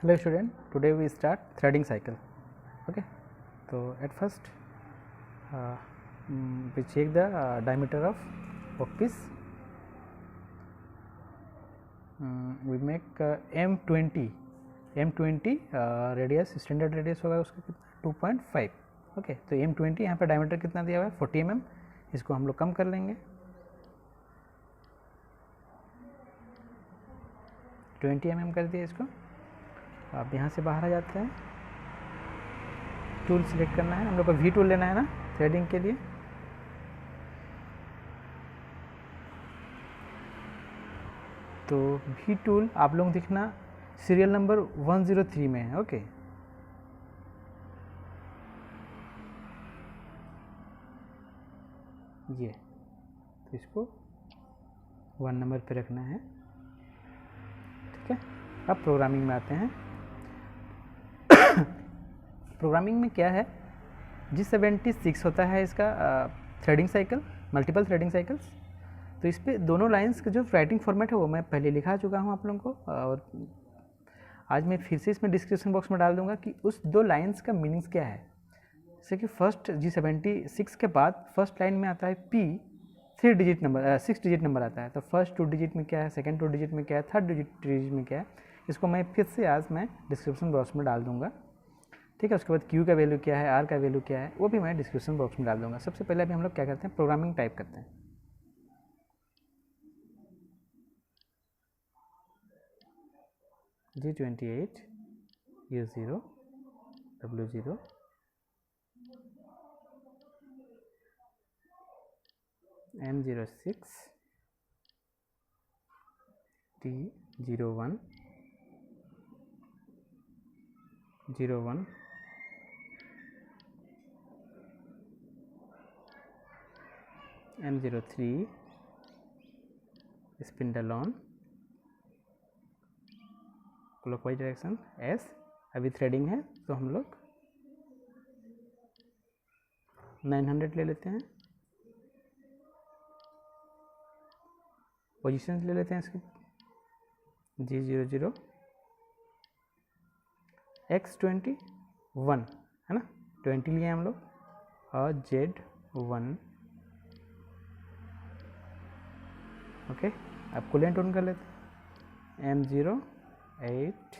Hello student, today we start threading cycle. Okay, so at first we check the diameter of workpiece. We make M20 radius, standard radius होगा उसका कितना 2.5. Okay, तो M20 यहाँ पर diameter कितना दिया हुआ है 40 mm. इसको हम लोग कम कर लेंगे 20 mm कर दिया इसको. आप यहाँ से बाहर आ जाते हैं, टूल सिलेक्ट करना है, हम लोग को वी टूल लेना है ना थ्रेडिंग के लिए. तो वी टूल आप लोग दिखना सीरियल नंबर 103 में है. ओके, ये तो इसको 1 नंबर पे रखना है. ठीक है, अब प्रोग्रामिंग में आते हैं. प्रोग्रामिंग में क्या है, G76 होता है इसका threading cycle, multiple threading cycles. तो इस पर दोनों लाइंस का जो राइटिंग फॉर्मेट है वो मैं पहले लिखा चुका हूँ आप लोगों को, और आज मैं फिर से इसमें डिस्क्रिप्शन बॉक्स में डाल दूंगा कि उस दो लाइंस का मीनिंग्स क्या है. जैसे कि फर्स्ट G76 के बाद फर्स्ट लाइन में आता है P, 6 डिजिट नंबर आता है. तो फर्स्ट 2 डिजिट में क्या है, सेकंड 2 डिजिट में क्या है, थर्ड डिजिट में क्या है, इसको मैं फिर से आज मैं डिस्क्रिप्शन बॉक्स में डाल दूंगा. ठीक है, उसके बाद Q का वैल्यू क्या है, R का वैल्यू क्या है, वो भी मैं डिस्क्रिप्शन बॉक्स में डाल दूंगा. सबसे पहले अभी हम लोग क्या करते हैं, प्रोग्रामिंग टाइप करते हैं. G28 U0 W0 M06 T01 01 M03 spindle on clockwise direction S. अभी थ्रेडिंग है तो हम लोग 900 ले लेते हैं. पोजीशंस ले लेते हैं इसकी G00 X21 है ना, 20 लिए हम लोग, और Z1. ओके, अब कूलेंट ऑन कर लेते हैं. M08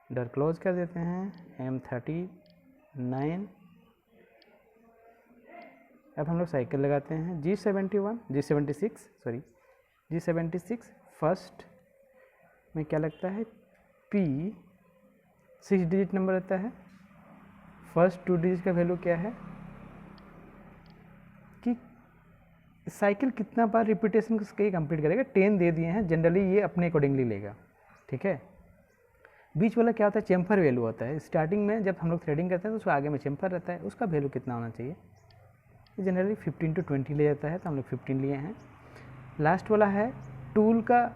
डर क्लोज कर देते हैं. M39. अब हम लोग साइकिल लगाते हैं. G76 फर्स्ट में क्या लगता है, P 6 डिजिट नंबर रहता है. फर्स्ट 2 डिजिट का वैल्यू क्या है कि साइकिल कितना बार रिपीटेशन के कंप्लीट करेगा. 10 दे दिए हैं, जनरली ये अपने अकॉर्डिंगली लेगा. ठीक है, बीच वाला क्या होता है, चेम्फर वैल्यू होता है. स्टार्टिंग में जब हम लोग थ्रेडिंग करते हैं तो उसको आगे में चेम्फर रहता है, उसका वैल्यू कितना होना चाहिए, जनरली 15 to 20 ले जाता है, तो हम लोग 15 लिए हैं. लास्ट वाला है टूल का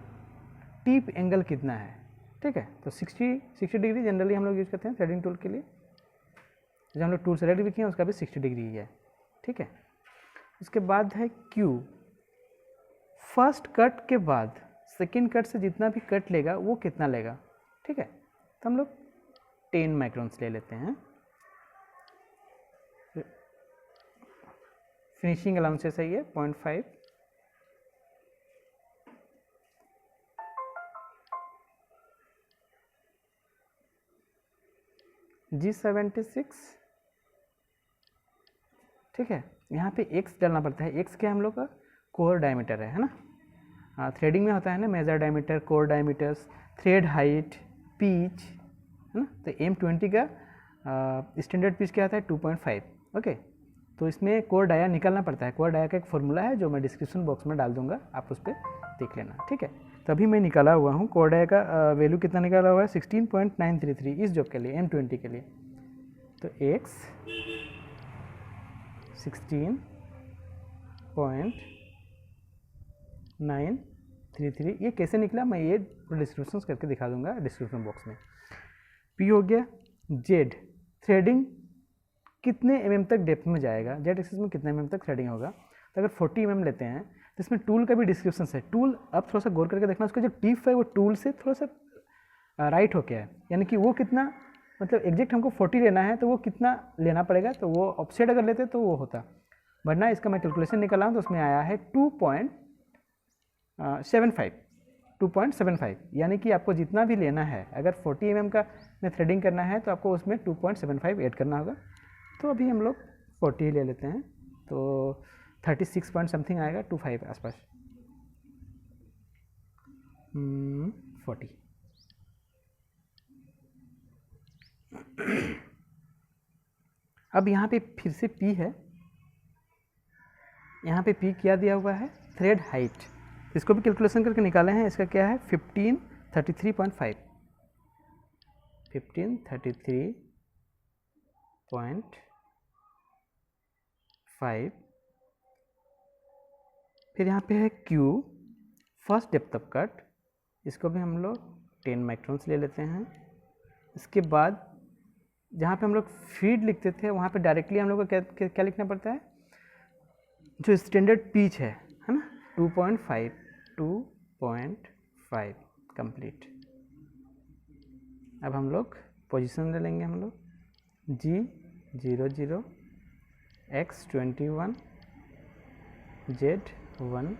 टिप एंगल कितना है. ठीक है, तो 60 डिग्री जनरली हम लोग यूज़ करते हैं थ्रेडिंग टूल के लिए. जब हम लोग टूल सेलेक्ट भी किए उसका भी 60 डिग्री ही है. ठीक है, उसके बाद है Q. फर्स्ट कट के बाद सेकेंड कट से जितना भी कट लेगा वो कितना लेगा. ठीक है, तो हम लोग 10 माइक्रोन्स ले लेते हैं. फिनिशिंग अलाउंसेस है ये 0.5. G76. ठीक है, यहाँ पे X डालना पड़ता है. X क्या हम लोग का कोर डायमीटर है ना. थ्रेडिंग में होता है ना major diameter, core diameters, thread height, pitch, है ना. तो M20 का स्टैंडर्ड पिच क्या आता है 2.5. ओके, तो इसमें कोर डाया निकालना पड़ता है. कोर डाया का एक फॉर्मूला है जो मैं डिस्क्रिप्शन बॉक्स में डाल दूंगा, आप उस पर देख लेना. ठीक है, तो अभी मैं निकाला हुआ हूँ कोर डाया का वैल्यू कितना निकाला हुआ है 16.933 इस जॉब के लिए, M20 के लिए. तो X 16.933 ये कैसे निकला मैं ये डिस्क्रिप्शन करके दिखा दूंगा डिस्क्रिप्शन बॉक्स में. P हो गया. Z थ्रेडिंग कितने mm तक डेप्थ में जाएगा, Z एक्सिस में कितने mm तक थ्रेडिंग होगा. तो अगर 40 mm लेते हैं तो इसमें टूल का भी डिस्क्रिप्शन है. टूल अब थोड़ा सा गौर करके देखना, उसका जो टिप है वो टूल से थोड़ा सा राइट हो क्या है, यानी कि वो कितना, मतलब एग्जैक्ट हमको 40 लेना है तो वो कितना लेना पड़ेगा, तो वो ऑफसेट अगर लेते तो वो होता, वरना इसका मैं कैलकुलेशन निकाला हूँ तो उसमें आया है 2.75, यानी कि आपको जितना भी लेना है, अगर 40 mm का में थ्रेडिंग करना है तो आपको उसमें 2.75 ऐड करना होगा। तो अभी हम लोग 40 ले लेते हैं, तो 36 पॉइंट समथिंग आएगा, 25 आसपास, 40। अब यहाँ पे फिर से P है, यहाँ पे P क्या दिया हुआ है, थ्रेड हाइट, इसको भी कैलकुलेशन करके निकाले हैं। इसका क्या है 1533.5, 1533.5। फिर यहाँ पे है Q, first depth of cut, इसको भी हम लोग 10 माइक्रोन्स ले लेते हैं। इसके बाद जहाँ पे हम लोग फीड लिखते थे वहाँ पे डायरेक्टली हम लोग को क्या लिखना पड़ता है, जो स्टैंडर्ड पिच है ना, 2.5 कंप्लीट। अब हम लोग पोजीशन ले लेंगे, हम लोग G00, X21, Z1,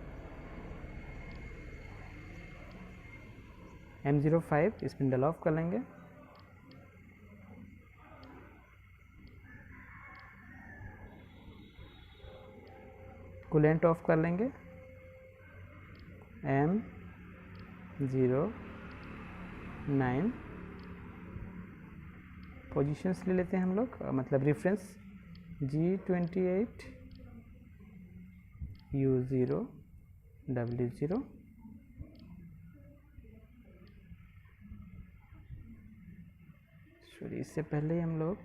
M05 spindle of कर लेंगे, कूलेंट ऑफ कर लेंगे, M09 पोजीशंस ले लेते हैं हम लोग, मतलब reference G28, U0, W0, sorry इससे पहले हम लोग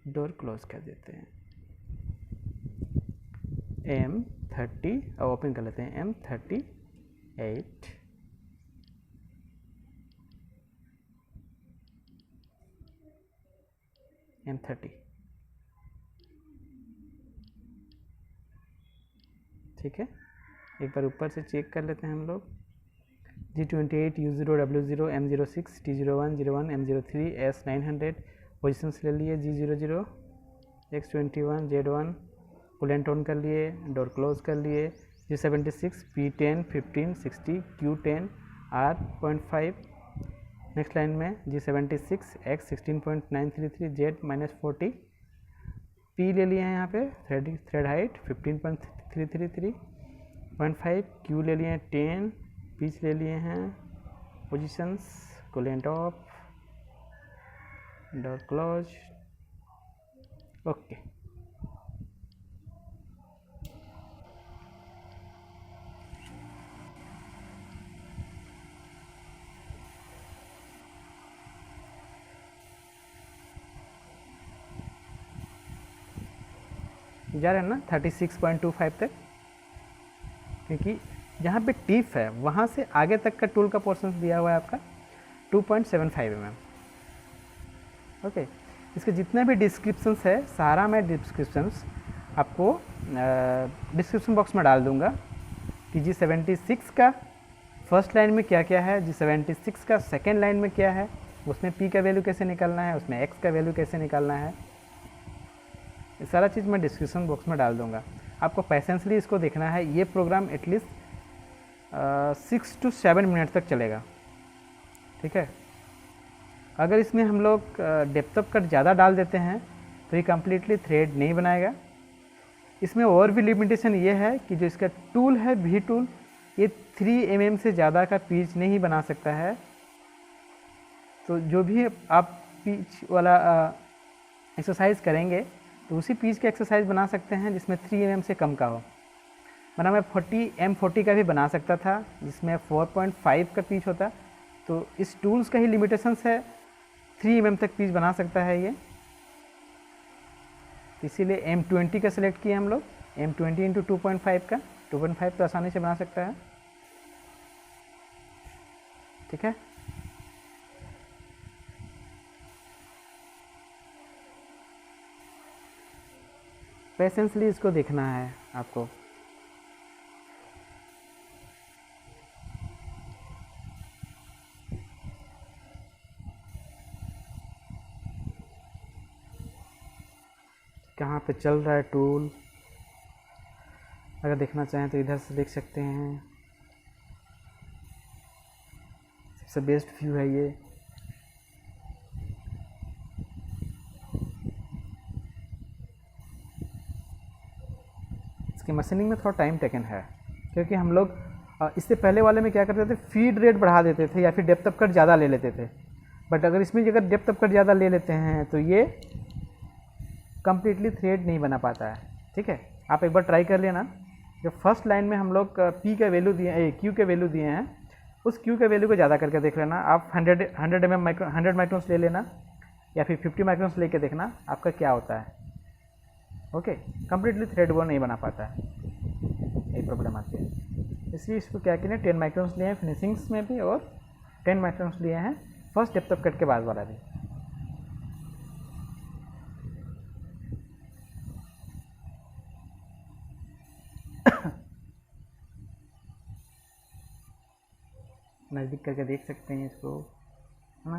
डोर क्लोज कर देते हैं, M30 और ओपन कर लेते हैं M38, M30, ठीक है। एक बार ऊपर से चेक कर लेते हैं हम लोग, G28, U0, W0, M06, T01, 01, M03, S900 positions ले लिए, G00, X21, Z1 coolant on कर लिए, डोर क्लोज कर लिए, G76, P10, 15, 60, Q10, R.5, next line में G76, X 16.933, Z-40, P ले लिए हैं यहाँ पे, थ्रेड हाइट 15.333.5, Q ले लिए हैं 10, पिच ले लिए हैं, positions, coolant of, door close, okay. जा रहे हैं ना 36.25 तक, क्योंकि जहाँ पे टिप है वहाँ से आगे तक का टूल का पोर्शन दिया हुआ है आपका 2.75 mm, ओके। इसके जितने भी डिस्क्रिप्शंस है, सारा मैं डिस्क्रिप्शंस आपको डिस्क्रिप्शन बॉक्स में डाल दूंगा कि G76 का फर्स्ट लाइन में क्या क्या है, G76 का सेकेंड लाइन में क्या है, उसमें P का वैल्यू कैसे निकालना है, उसमें X का वैल्यू कैसे निकालना है, ये सारा चीज़ मैं डिस्क्रिप्शन बॉक्स में डाल दूंगा। आपको पेशेंसली इसको देखना है, ये प्रोग्राम एटलीस्ट 6 to 7 मिनट तक चलेगा, ठीक है। अगर इसमें हम लोग डेप्थ ऑफ कट ज़्यादा डाल देते हैं तो ये कम्प्लीटली थ्रेड नहीं बनाएगा। इसमें और भी लिमिटेशन ये है कि जो इसका टूल है V टूल, ये 3 mm से ज़्यादा का पिच नहीं बना सकता है। तो जो भी आप पिच वाला एक्सरसाइज करेंगे तो उसी पिच का एक्सरसाइज बना सकते हैं जिसमें 3 mm से कम का हो। वरना मैं M40 का भी बना सकता था जिसमें 4.5 का पिच होता। तो इस टूल्स का ही लिमिटेशंस है, 3 mm तक पिच बना सकता है ये, इसीलिए M20 का सिलेक्ट किया हम लोग, M20 इंटू 2.5 का, 2.5 तो आसानी से बना सकता है, ठीक है। पेशेंसली इसको देखना है आपको। कहाँ पे चल रहा है टूल, अगर देखना चाहें तो इधर से देख सकते हैं। सबसे बेस्ट व्यू है ये। इसकी मशीनिंग में थोड़ा टाइम टेकन है, क्योंकि हम लोग इससे पहले वाले में क्या करते थे, फीड रेट बढ़ा देते थे या फिर डेप्थ ऑफ कट ज़्यादा ले लेते थे। बट अगर इसमें अगर डेप्थ ऑफ कट ज़्यादा ले लेते हैं तो ये कम्प्लीटली थ्रेड नहीं बना पाता है। ठीक है, आप एक बार ट्राई कर लेना। जो फर्स्ट लाइन में हम लोग पी का वैल्यू दिए, क्यू के वैल्यू दिए हैं, उस क्यू के वैल्यू को ज़्यादा करके देख लेना। आप 100 माइक्रोन्स ले लेना या फिर 50 माइक्रोन्स लेके देखना आपका क्या होता है। ओके, कम्प्लीटली थ्रेड वो नहीं बना पाता है, यही प्रॉब्लम आती है। इसलिए इसको क्या किया, 10 माइक्रोन्स लिए हैं फिनिशिंग्स में भी और 10 माइक्रोन्स लिए हैं फर्स्ट डेप्थ ऑफ कट के बाद वाला भी। नज़दीक करके देख सकते हैं इसको, है ना।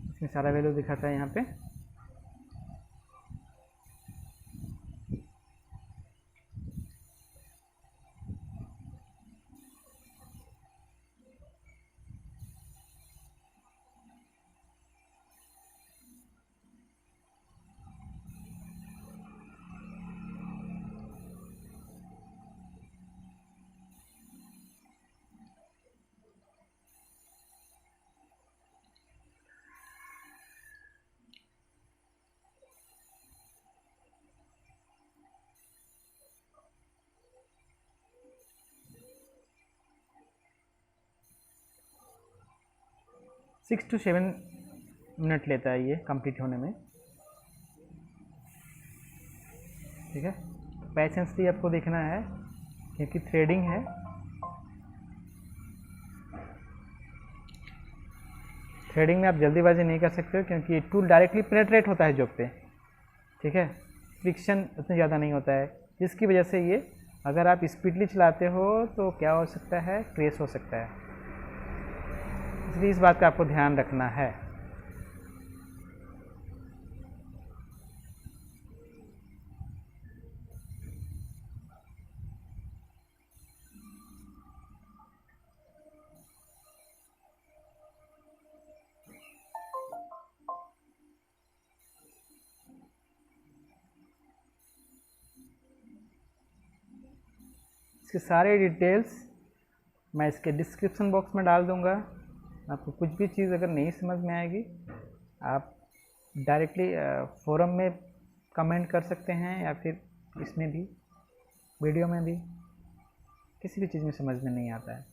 इसमें सारा वैल्यू दिखाता है यहाँ पे। सिक्स टू 7 मिनट लेता है ये कंप्लीट होने में। ठीक है, पेशेंसली आपको देखना है क्योंकि थ्रेडिंग है। थ्रेडिंग में आप जल्दीबाजी नहीं कर सकते हो क्योंकि टूल डायरेक्टली पेनेट्रेट होता है जॉब पे। ठीक है, फ्रिक्शन उतना ज़्यादा नहीं होता है, जिसकी वजह से ये अगर आप स्पीडली चलाते हो तो क्या हो सकता है, क्रैश हो सकता है। इसलिए इस बात का आपको ध्यान रखना है। इसके सारे डिटेल्स मैं इसके डिस्क्रिप्शन बॉक्स में डाल दूंगा। आपको कुछ भी चीज़ अगर नहीं समझ में आएगी आप डायरेक्टली फोरम में कमेंट कर सकते हैं या फिर इसमें भी, वीडियो में भी। किसी भी चीज़ में समझ में नहीं आता है।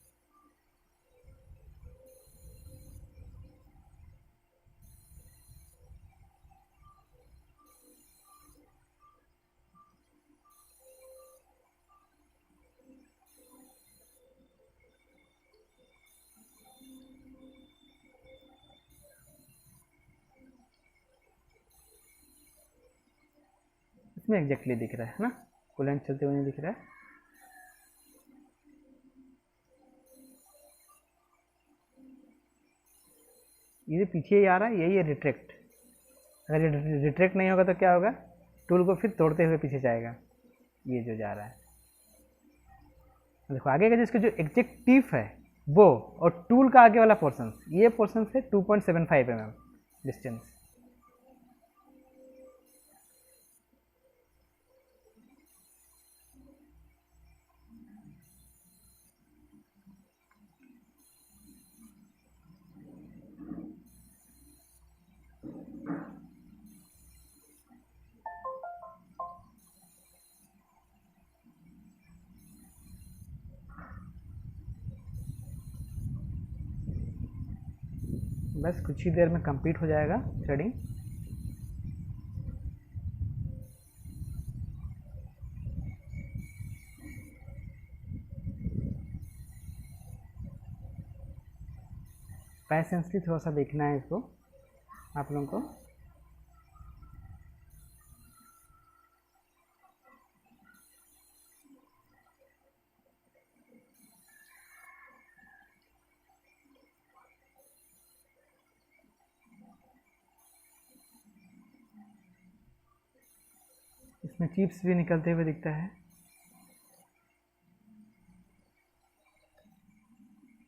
इसमें एग्जैक्टली दिख रहा है ना, कूलेंट चलते हुए नहीं दिख रहा है। ये पीछे ही आ रहा है, यही है रिट्रैक्ट। अगर ये रिट्रैक्ट नहीं होगा तो क्या होगा, टूल को फिर तोड़ते हुए पीछे जाएगा, ये जो जा रहा है। देखो आगे का जिसका जो एग्जैक्ट टिप है वो, और टूल का आगे वाला पोर्शन, ये पोर्शन है 2.75 mm डिस्टेंस। बस कुछ ही देर में कंप्लीट हो जाएगा थ्रेडिंग। पेशेंसली थोड़ा सा देखना है इसको आप लोगों को। इसमें चिप्स भी निकलते हुए दिखता है।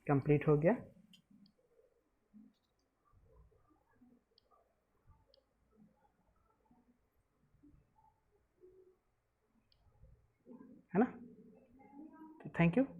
कंप्लीट हो गया। है ना? तो थैंक यू।